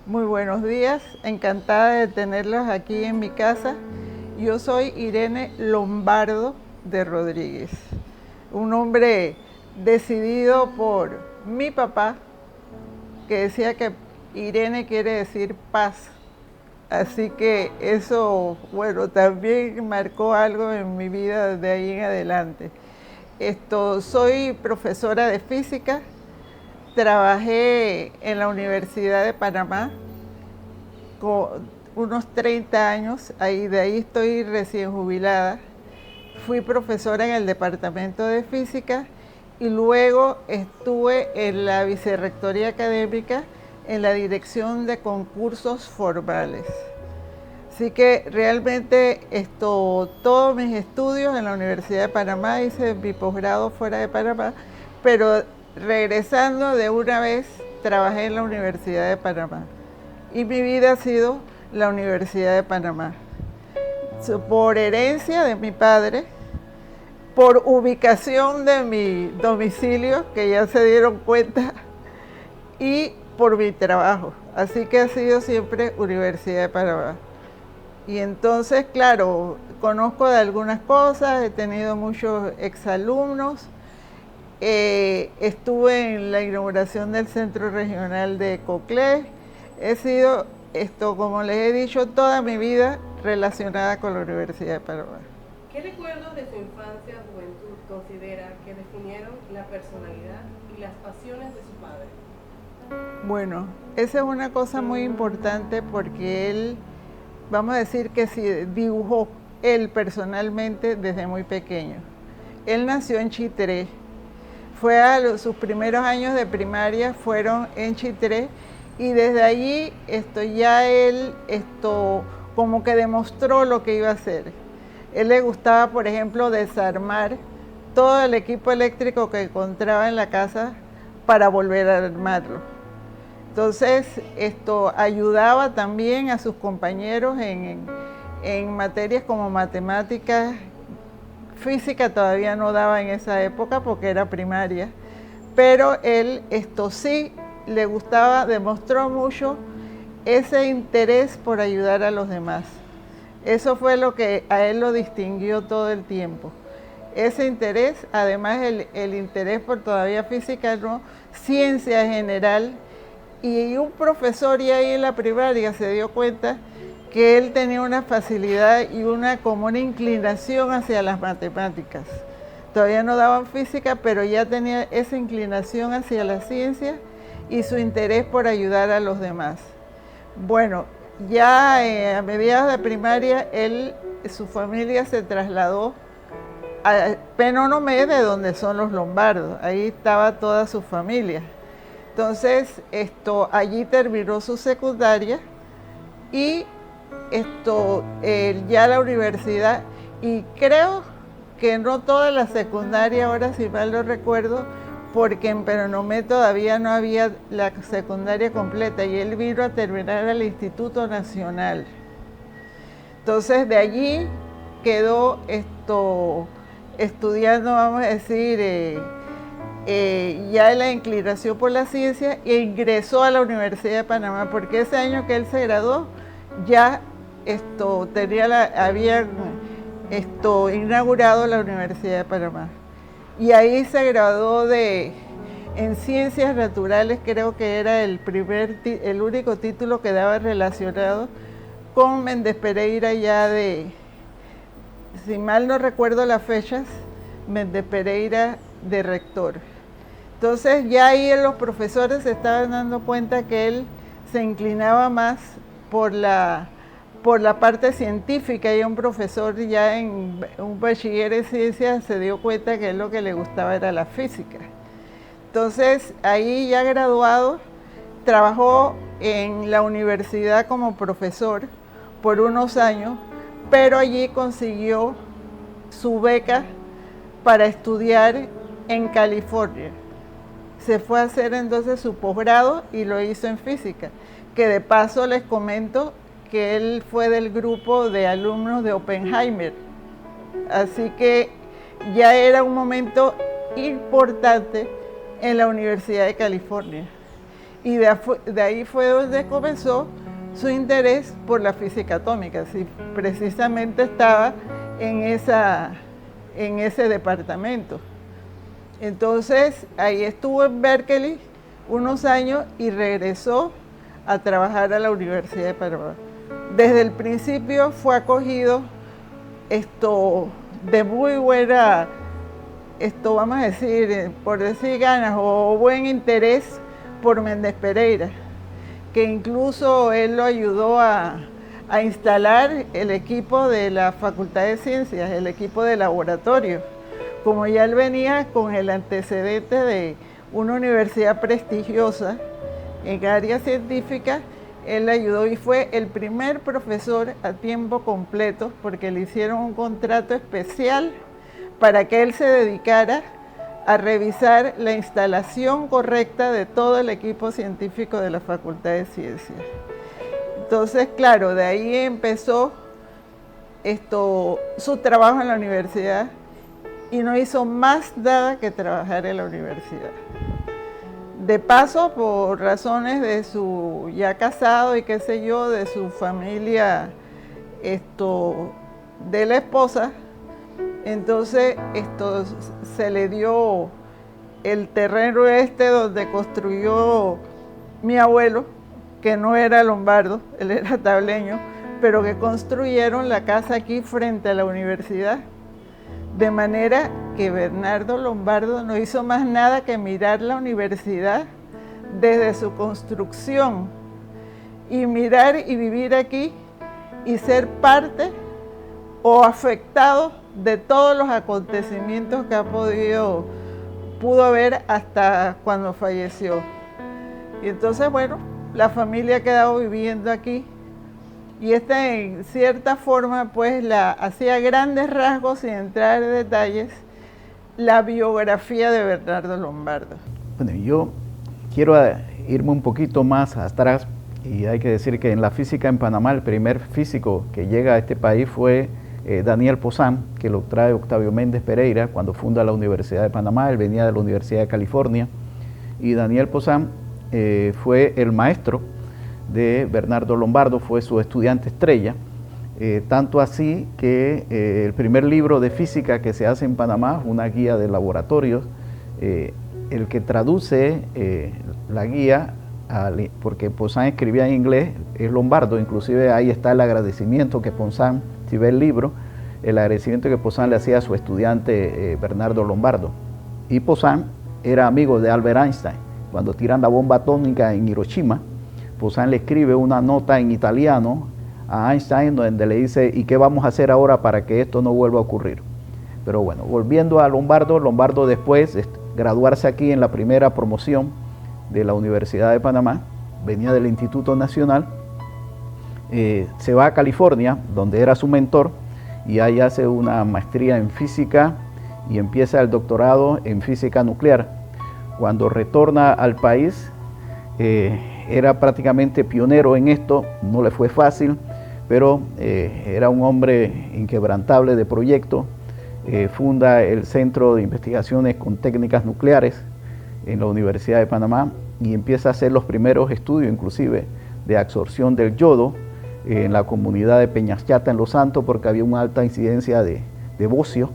Muy buenos días, encantada de tenerlos aquí en mi casa. Yo soy Irene Lombardo de Rodríguez, un hombre decidido por mi papá, que decía que Irene quiere decir paz. Así que eso, bueno, también marcó algo en mi vida de ahí en adelante. Soy profesora de física. Trabajé en la Universidad de Panamá con unos 30 años, de ahí estoy recién jubilada. Fui profesora en el departamento de física y luego estuve en la vicerrectoría académica en la dirección de concursos formales. Así que realmente todos mis estudios en la Universidad de Panamá, hice mi posgrado fuera de Panamá, pero regresando de una vez trabajé en la Universidad de Panamá. Y mi vida ha sido la Universidad de Panamá. Por herencia de mi padre, por ubicación de mi domicilio, que ya se dieron cuenta, y por mi trabajo. Así que ha sido siempre Universidad de Panamá. Y entonces, claro, conozco de algunas cosas, he tenido muchos exalumnos. Estuve en la inauguración del Centro Regional de Coclé. He sido, como les he dicho, toda mi vida relacionada con la Universidad de Panamá. ¿Qué recuerdos de su infancia o juventud considera que definieron la personalidad y las pasiones de su padre? Bueno, esa es una cosa muy importante porque él, vamos a decir que sí, dibujó él personalmente desde muy pequeño. Él nació en Chitré. Sus primeros años de primaria fueron en Chitré y desde allí ya él como que demostró lo que iba a hacer. Él le gustaba, por ejemplo, desarmar todo el equipo eléctrico que encontraba en la casa para volver a armarlo. Entonces, ayudaba también a sus compañeros en materias como matemáticas. Física todavía no daba en esa época porque era primaria, pero él sí le gustaba, demostró mucho ese interés por ayudar a los demás. Eso fue lo que a él lo distinguió todo el tiempo. Ese interés, además el interés por todavía física, ¿no? Ciencia en general. Y un profesor ya ahí en la primaria se dio cuenta que él tenía una facilidad y como una inclinación hacia las matemáticas. Todavía no daban física, pero ya tenía esa inclinación hacia la ciencia y su interés por ayudar a los demás. Bueno, ya a mediados de primaria, su familia se trasladó a Penonomé, de donde son los Lombardos. Ahí estaba toda su familia. Entonces, allí terminó su secundaria y ya la universidad, y creo que no toda la secundaria, ahora si mal no recuerdo, porque en Penonomé todavía no había la secundaria completa y él vino a terminar al Instituto Nacional. Entonces de allí quedó estudiando, vamos a decir, ya la inclinación por la ciencia e ingresó a la Universidad de Panamá, porque ese año que él se graduó ya habían inaugurado la Universidad de Panamá. Y ahí se graduó en Ciencias Naturales, creo que era el único título que daba relacionado con Méndez Pereira si mal no recuerdo las fechas, Méndez Pereira de rector. Entonces ya ahí los profesores se estaban dando cuenta que él se inclinaba más por la parte científica, y un profesor ya un bachiller en ciencias se dio cuenta que él lo que le gustaba era la física. Entonces ahí ya graduado, trabajó en la universidad como profesor por unos años, pero allí consiguió su beca para estudiar en California. Se fue a hacer entonces su posgrado y lo hizo en física, que de paso les comento que él fue del grupo de alumnos de Oppenheimer. Así que ya era un momento importante en la Universidad de California. y de ahí fue donde comenzó su interés por la física atómica. Sí, precisamente estaba en ese departamento. Entonces ahí estuvo en Berkeley unos años y regresó a trabajar a la Universidad de Panamá. Desde el principio fue acogido de muy buena, vamos a decir, por decir ganas o buen interés por Méndez Pereira, que incluso él lo ayudó a instalar el equipo de la Facultad de Ciencias, el equipo de laboratorio. Como ya él venía con el antecedente de una universidad prestigiosa en área científica, él le ayudó y fue el primer profesor a tiempo completo porque le hicieron un contrato especial para que él se dedicara a revisar la instalación correcta de todo el equipo científico de la Facultad de Ciencias. Entonces, claro, de ahí empezó su trabajo en la universidad y no hizo más nada que trabajar en la universidad. De paso, por razones de su ya casado y qué sé yo, de su familia, de la esposa, entonces se le dio el terreno donde construyó mi abuelo, que no era lombardo, él era tableño, pero que construyeron la casa aquí frente a la universidad. De manera que Bernardo Lombardo no hizo más nada que mirar la universidad desde su construcción y mirar y vivir aquí y ser parte o afectado de todos los acontecimientos que pudo haber hasta cuando falleció. Y entonces, bueno, la familia ha quedado viviendo aquí. Y en cierta forma, pues, hacía grandes rasgos, sin entrar en detalles, la biografía de Bernardo Lombardo. Bueno, yo quiero irme un poquito más atrás, y hay que decir que en la física en Panamá, el primer físico que llega a este país fue Daniel Pozán, que lo trae Octavio Méndez Pereira cuando funda la Universidad de Panamá. Él venía de la Universidad de California, y Daniel Pozán fue el maestro de Bernardo Lombardo, fue su estudiante estrella, tanto así que el primer libro de física que se hace en Panamá, una guía de laboratorios, el que traduce la guía, porque Pozán escribía en inglés, es Lombardo. Inclusive ahí está el agradecimiento que Pozán, si ve el libro, el agradecimiento que Pozán le hacía a su estudiante Bernardo Lombardo. Y Pozán era amigo de Albert Einstein. Cuando tiran la bomba atómica en Hiroshima, Pozán le escribe una nota en italiano a Einstein donde le dice: ¿y qué vamos a hacer ahora para que esto no vuelva a ocurrir? Pero bueno, volviendo a Lombardo, Lombardo después de graduarse aquí en la primera promoción de la Universidad de Panamá, venía del Instituto Nacional, se va a California, donde era su mentor, y ahí hace una maestría en física y empieza el doctorado en física nuclear. Cuando retorna al país, era prácticamente pionero en esto, no le fue fácil, pero era un hombre inquebrantable de proyecto. Funda el Centro de Investigaciones con Técnicas Nucleares en la Universidad de Panamá y empieza a hacer los primeros estudios, inclusive, de absorción del yodo en la comunidad de Peñaschata, en Los Santos, porque había una alta incidencia de bocio,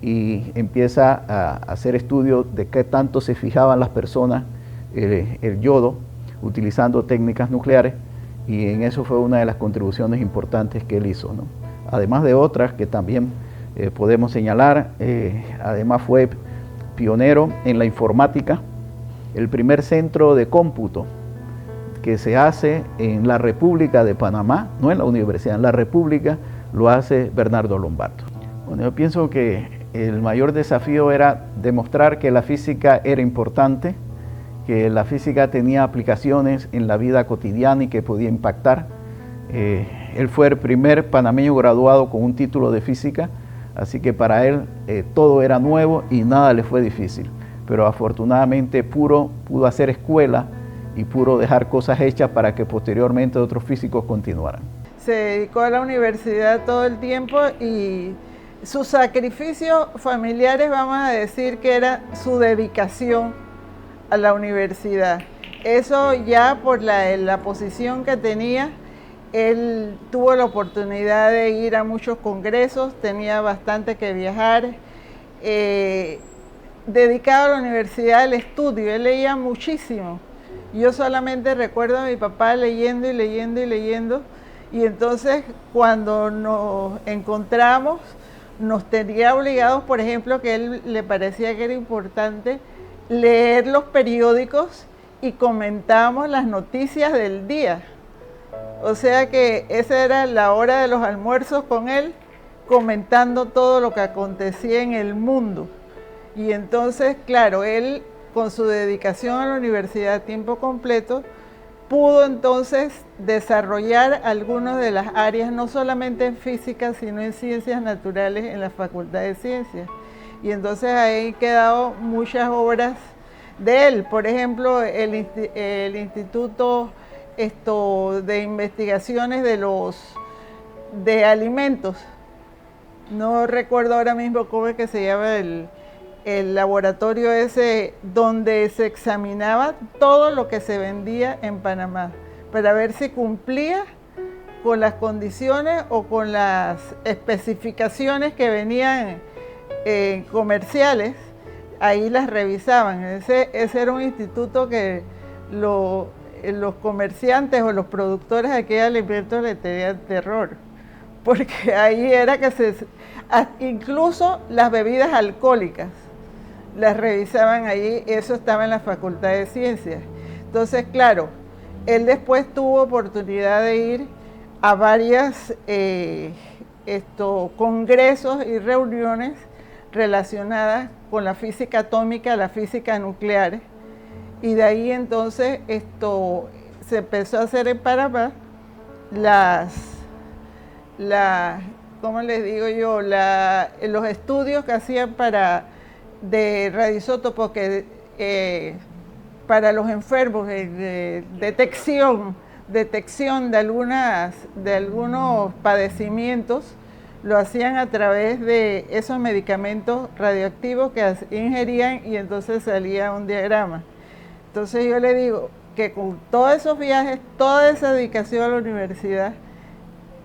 y empieza a hacer estudios de qué tanto se fijaban las personas el yodo utilizando técnicas nucleares, y en eso fue una de las contribuciones importantes que él hizo, ¿no? Además de otras que también podemos señalar. Además fue pionero en la informática, el primer centro de cómputo que se hace en la República de Panamá, no en la universidad, en la República, lo hace Bernardo Lombardo. Bueno, yo pienso que el mayor desafío era demostrar que la física era importante, que la física tenía aplicaciones en la vida cotidiana y que podía impactar. Él fue el primer panameño graduado con un título de física, así que para él todo era nuevo y nada le fue difícil. Pero afortunadamente pudo hacer escuela y pudo dejar cosas hechas para que posteriormente otros físicos continuaran. Se dedicó a la universidad todo el tiempo y sus sacrificios familiares, vamos a decir que era su dedicación a la universidad. Eso ya por la posición que tenía, él tuvo la oportunidad de ir a muchos congresos, tenía bastante que viajar, dedicado a la universidad al estudio, él leía muchísimo. Yo solamente recuerdo a mi papá leyendo y leyendo y leyendo, y entonces cuando nos encontramos nos tenía obligados, por ejemplo, que a él le parecía que era importante leer los periódicos y comentábamos las noticias del día. O sea que esa era la hora de los almuerzos con él, comentando todo lo que acontecía en el mundo. Y entonces, claro, él con su dedicación a la universidad a tiempo completo, pudo entonces desarrollar algunas de las áreas, no solamente en física, sino en ciencias naturales en la Facultad de Ciencias. Y entonces ahí quedado muchas obras de él. Por ejemplo, el Instituto de Investigaciones de Alimentos. No recuerdo ahora mismo cómo es que se llama el laboratorio ese, donde se examinaba todo lo que se vendía en Panamá para ver si cumplía con las condiciones o con las especificaciones que venían comerciales. Ahí las revisaban. Ese era un instituto que los comerciantes o los productores de aquellos alimentos le tenían terror, porque ahí era que incluso las bebidas alcohólicas las revisaban ahí, eso estaba en la Facultad de Ciencias. Entonces, claro, él después tuvo oportunidad de ir a varios congresos y reuniones relacionadas con la física atómica, la física nuclear, y de ahí entonces se empezó a hacer en Panamá ¿cómo les digo yo? Los estudios que hacían de radioisótopos para los enfermos, detección de algunos padecimientos, lo hacían a través de esos medicamentos radioactivos que ingerían, y entonces salía un diagrama. Entonces yo le digo que con todos esos viajes, toda esa dedicación a la universidad,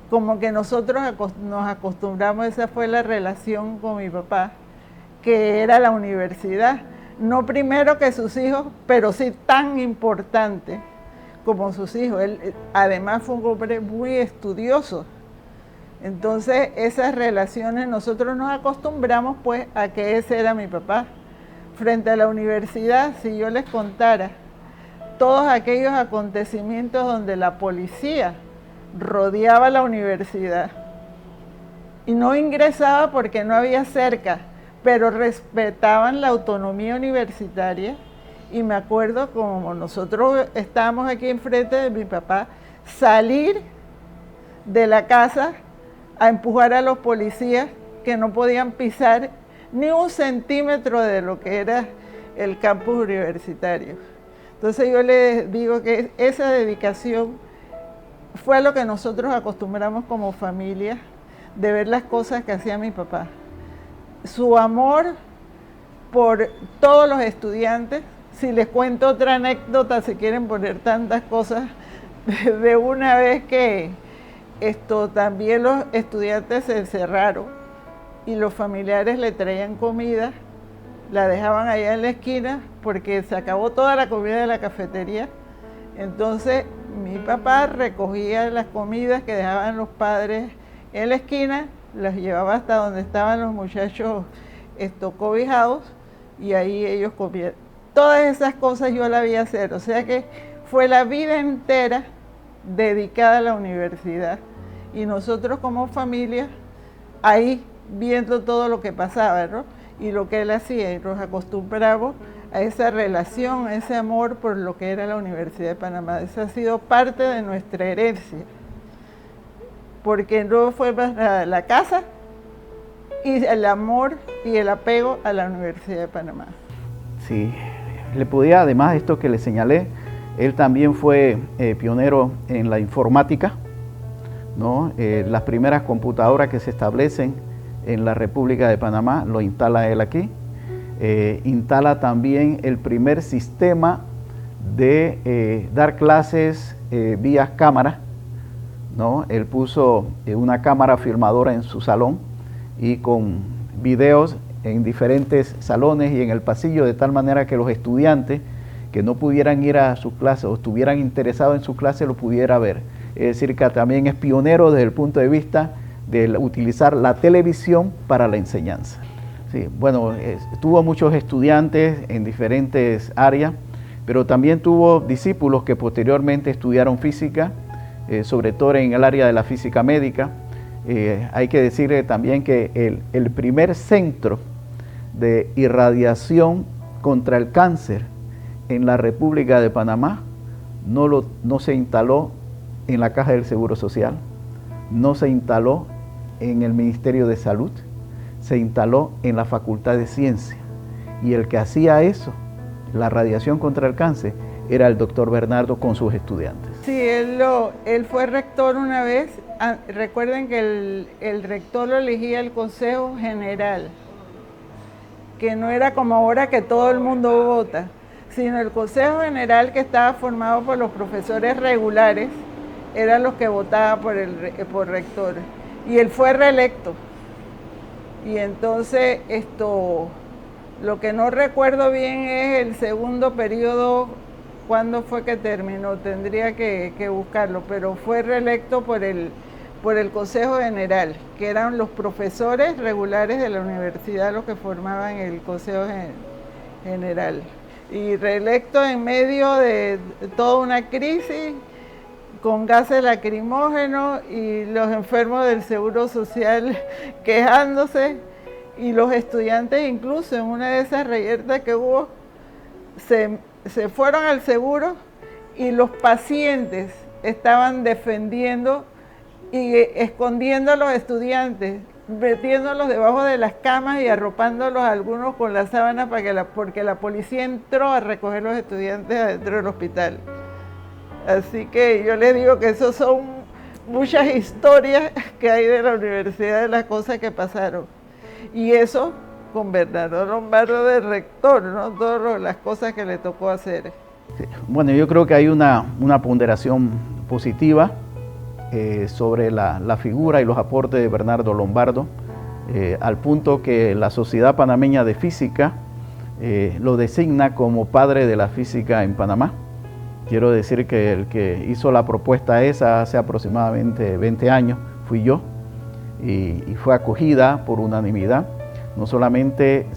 como que nosotros nos acostumbramos, esa fue la relación con mi papá, que era la universidad, no primero que sus hijos, pero sí tan importante como sus hijos. Él además fue un hombre muy estudioso. Entonces esas relaciones nosotros nos acostumbramos pues a que ese era mi papá. Frente a la universidad, si yo les contara todos aquellos acontecimientos donde la policía rodeaba la universidad y no ingresaba porque no había cerca, pero respetaban la autonomía universitaria. Y me acuerdo, como nosotros estábamos aquí enfrente de mi papá, salir de la casa a empujar a los policías que no podían pisar ni un centímetro de lo que era el campus universitario. Entonces yo les digo que esa dedicación fue lo que nosotros acostumbramos como familia, de ver las cosas que hacía mi papá. Su amor por todos los estudiantes. Si les cuento otra anécdota, si quieren poner tantas cosas, de una vez que también los estudiantes se encerraron y los familiares le traían comida, la dejaban allá en la esquina porque se acabó toda la comida de la cafetería. Entonces mi papá recogía las comidas que dejaban los padres en la esquina, las llevaba hasta donde estaban los muchachos cobijados, y ahí ellos comían. Todas esas cosas yo las vi hacer, o sea que fue la vida entera dedicada a la universidad, y nosotros como familia ahí viendo todo lo que pasaba, ¿no? Y lo que él hacía, y nos acostumbramos a esa relación, a ese amor por lo que era la Universidad de Panamá. Esa ha sido parte de nuestra herencia, porque no fue más nada la casa y el amor y el apego a la Universidad de Panamá. Sí, le podía, además de esto que le señalé, él también fue pionero en la informática, ¿no? Las primeras computadoras que se establecen en la República de Panamá lo instala él aquí. Instala también el primer sistema de dar clases vía cámara, ¿no? Él puso una cámara filmadora en su salón y con videos en diferentes salones y en el pasillo, de tal manera que los estudiantes que no pudieran ir a sus clases o estuvieran interesados en sus clases lo pudiera ver. Es decir, que también es pionero desde el punto de vista de utilizar la televisión para la enseñanza. Sí, bueno, tuvo muchos estudiantes en diferentes áreas, pero también tuvo discípulos que posteriormente estudiaron física, sobre todo en el área de la física médica. Hay que decirle también que el primer centro de irradiación contra el cáncer en la República de Panamá no se instaló en la Caja del Seguro Social, no se instaló en el Ministerio de Salud, se instaló en la Facultad de Ciencia. Y el que hacía eso, la radiación contra el cáncer, era el doctor Bernardo con sus estudiantes. Sí, él fue rector una vez. Recuerden que el rector lo elegía el Consejo General, que no era como ahora que todo el mundo vota, sino el Consejo General, que estaba formado por los profesores regulares, eran los que votaban por rector. Y él fue reelecto. Y entonces lo que no recuerdo bien es el segundo periodo, cuándo fue que terminó, tendría que buscarlo, pero fue reelecto por el Consejo General, que eran los profesores regulares de la universidad los que formaban el Consejo General. Y reelecto en medio de toda una crisis, con gases lacrimógenos y los enfermos del Seguro Social quejándose, y los estudiantes incluso en una de esas reyertas que hubo se fueron al seguro y los pacientes estaban defendiendo y escondiendo a los estudiantes, metiéndolos debajo de las camas y arropándolos algunos con la sábana porque la policía entró a recoger los estudiantes adentro del hospital. Así que yo les digo que esos son muchas historias que hay de la universidad, de las cosas que pasaron. Y eso con Bernardo Lombardo de rector, ¿no? Todas las cosas que le tocó hacer. Bueno, yo creo que hay una ponderación positiva sobre la figura y los aportes de Bernardo Lombardo, al punto que la Sociedad Panameña de Física lo designa como padre de la física en Panamá. Quiero decir que el que hizo la propuesta esa hace aproximadamente 20 años fui yo, y fue acogida por unanimidad. No solamente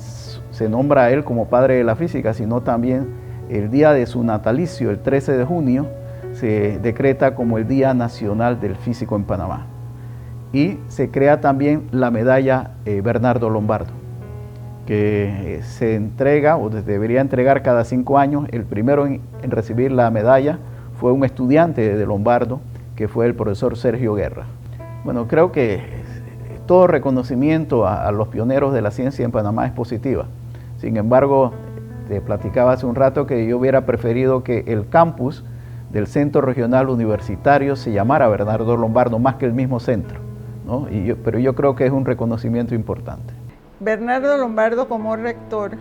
se nombra a él como padre de la física, sino también el día de su natalicio, el 13 de junio, se decreta como el Día Nacional del Físico en Panamá. Y se crea también la medalla Bernardo Lombardo, que se entrega o debería entregar cada 5 años. El primero en recibir la medalla fue un estudiante de Lombardo, que fue el profesor Sergio Guerra. Bueno, creo que todo reconocimiento a los pioneros de la ciencia en Panamá es positiva. Sin embargo, te platicaba hace un rato que yo hubiera preferido que el campus del Centro Regional Universitario se llamara Bernardo Lombardo más que el mismo centro, ¿no? Pero yo creo que es un reconocimiento importante. Bernardo Lombardo como rector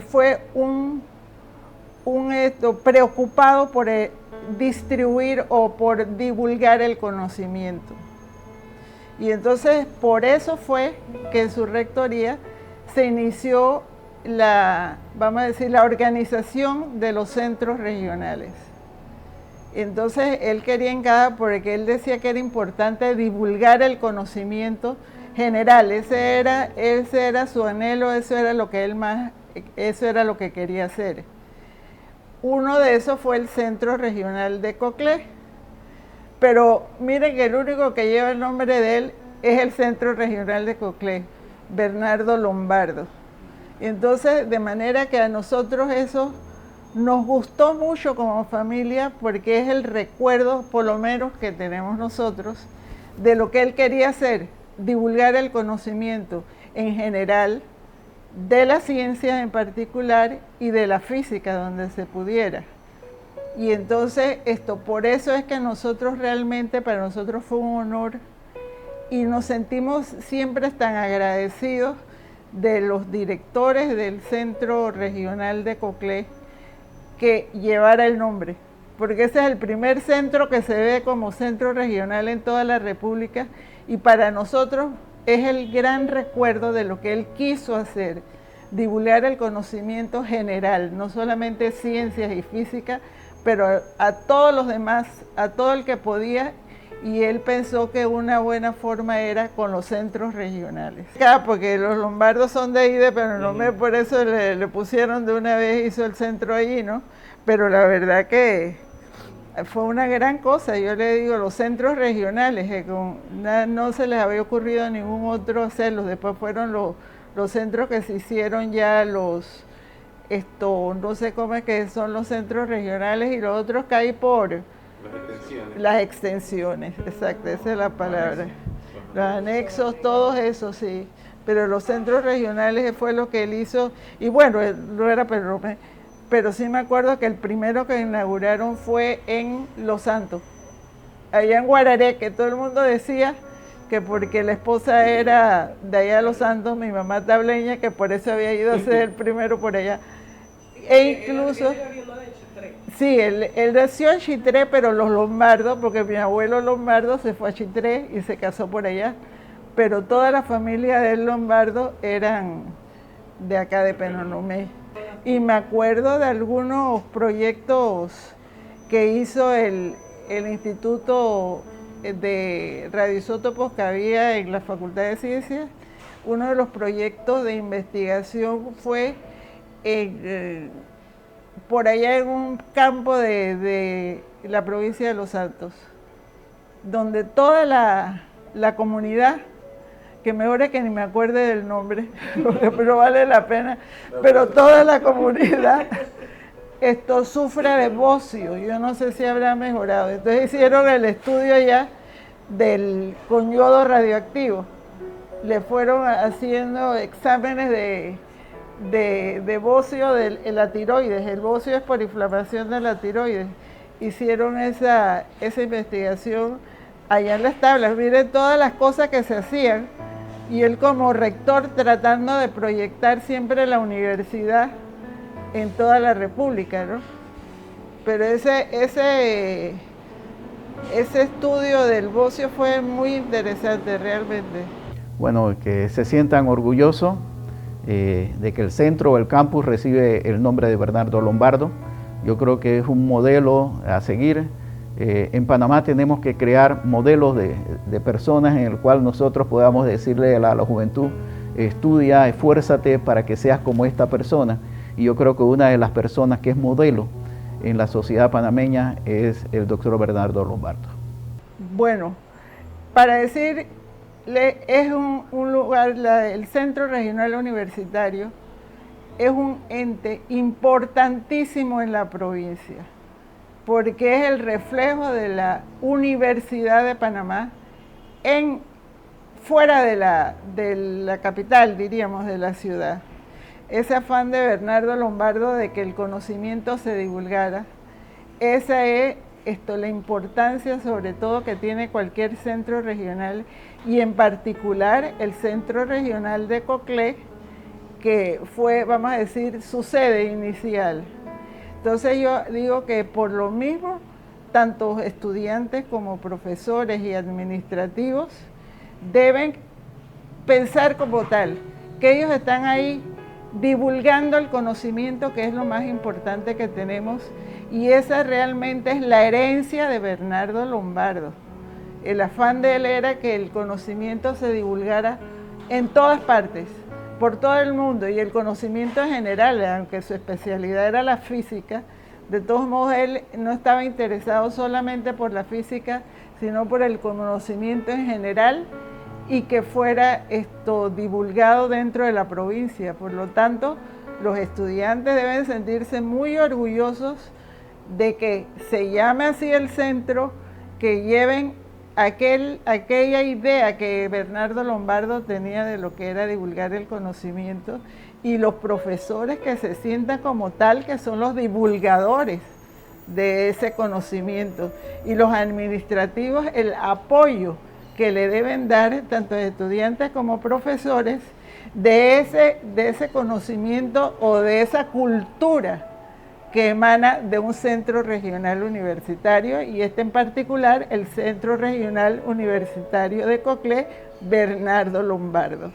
fue preocupado por distribuir o por divulgar el conocimiento. Y entonces por eso fue que en su rectoría se inició la organización de los centros regionales. Entonces él quería porque él decía que era importante divulgar el conocimiento general. Ese era su anhelo, eso era lo que quería hacer. Uno de esos fue el Centro Regional de Coclé, pero miren que el único que lleva el nombre de él es el Centro Regional de Coclé, Bernardo Lombardo. Entonces, de manera que a nosotros eso nos gustó mucho como familia, porque es el recuerdo, por lo menos que tenemos nosotros, de lo que él quería hacer, divulgar el conocimiento en general, de la ciencia en particular y de la física donde se pudiera. Y entonces por eso es que nosotros realmente, para nosotros fue un honor y nos sentimos siempre tan agradecidos de los directores del Centro Regional de Coclé, que llevara el nombre, porque ese es el primer centro que se ve como centro regional en toda la República, y para nosotros es el gran recuerdo de lo que él quiso hacer, divulgar el conocimiento general, no solamente ciencias y física, pero a todos los demás, a todo el que podía, y él pensó que una buena forma era con los centros regionales. Porque los lombardos son de ahí de Penonomé, por eso le pusieron de una vez, hizo el centro allí, ¿no? Pero la verdad que fue una gran cosa, yo le digo, los centros regionales, que no se les había ocurrido a ningún otro hacerlos, después fueron los centros que se hicieron ya no sé cómo es que son los centros regionales, y los otros que hay por las extensiones, exacto, esa es la palabra. Los anexos, todos esos, sí. Pero los centros regionales fue lo que él hizo, y bueno, no era Penonomé, pero sí me acuerdo que el primero que inauguraron fue en Los Santos, allá en Guararé, que todo el mundo decía que porque la esposa era de allá de Los Santos, mi mamá tableña, que por eso había ido a ser el primero por allá. E incluso... Sí, él nació en Chitré, pero los lombardos, porque mi abuelo lombardo se fue a Chitré y se casó por allá, pero toda la familia del lombardo eran de acá de Penonomé. Y me acuerdo de algunos proyectos que hizo el Instituto de Radioisótopos que había en la Facultad de Ciencias. Uno de los proyectos de investigación fue por allá en un campo de la provincia de Los Santos, donde toda la comunidad, que mejor es que ni me acuerde del nombre, pero vale la pena, pero toda la comunidad sufre de bocio, yo no sé si habrá mejorado. Entonces hicieron el estudio ya del con yodo radioactivo, le fueron haciendo exámenes de bocio de la tiroides, el bocio es por inflamación de la tiroides, hicieron esa investigación allá en las tablas, miren todas las cosas que se hacían, y él como rector tratando de proyectar siempre la universidad en toda la República, ¿no? Pero ese estudio del bocio fue muy interesante realmente. Bueno, que se sientan orgullosos de que el centro o el campus recibe el nombre de Bernardo Lombardo. Yo creo que es un modelo a seguir. En Panamá tenemos que crear modelos de personas en el cual nosotros podamos decirle a la juventud, estudia, esfuérzate para que seas como esta persona. Y yo creo que una de las personas que es modelo en la sociedad panameña es el doctor Bernardo Lombardo. Bueno, para decirle, es un lugar, el Centro Regional Universitario es un ente importantísimo en la provincia, porque es el reflejo de la Universidad de Panamá fuera de la capital, diríamos, de la ciudad. Ese afán de Bernardo Lombardo de que el conocimiento se divulgara, esa es la importancia sobre todo que tiene cualquier centro regional, y en particular el Centro Regional de Coclé, que fue, vamos a decir, su sede inicial. Entonces yo digo que por lo mismo, tanto estudiantes como profesores y administrativos deben pensar como tal, que ellos están ahí divulgando el conocimiento, que es lo más importante que tenemos, y esa realmente es la herencia de Bernardo Lombardo. El afán de él era que el conocimiento se divulgara en todas partes, por todo el mundo, y el conocimiento en general, aunque su especialidad era la física, de todos modos él no estaba interesado solamente por la física, sino por el conocimiento en general, y que fuera divulgado dentro de la provincia. Por lo tanto, los estudiantes deben sentirse muy orgullosos de que se llame así el centro, que lleven aquella idea que Bernardo Lombardo tenía de lo que era divulgar el conocimiento, y los profesores que se sientan como tal, que son los divulgadores de ese conocimiento, y los administrativos el apoyo que le deben dar tanto estudiantes como profesores de ese conocimiento o de esa cultura que emana de un centro regional universitario, y este en particular el Centro Regional Universitario de Coclé, Bernardo Lombardo.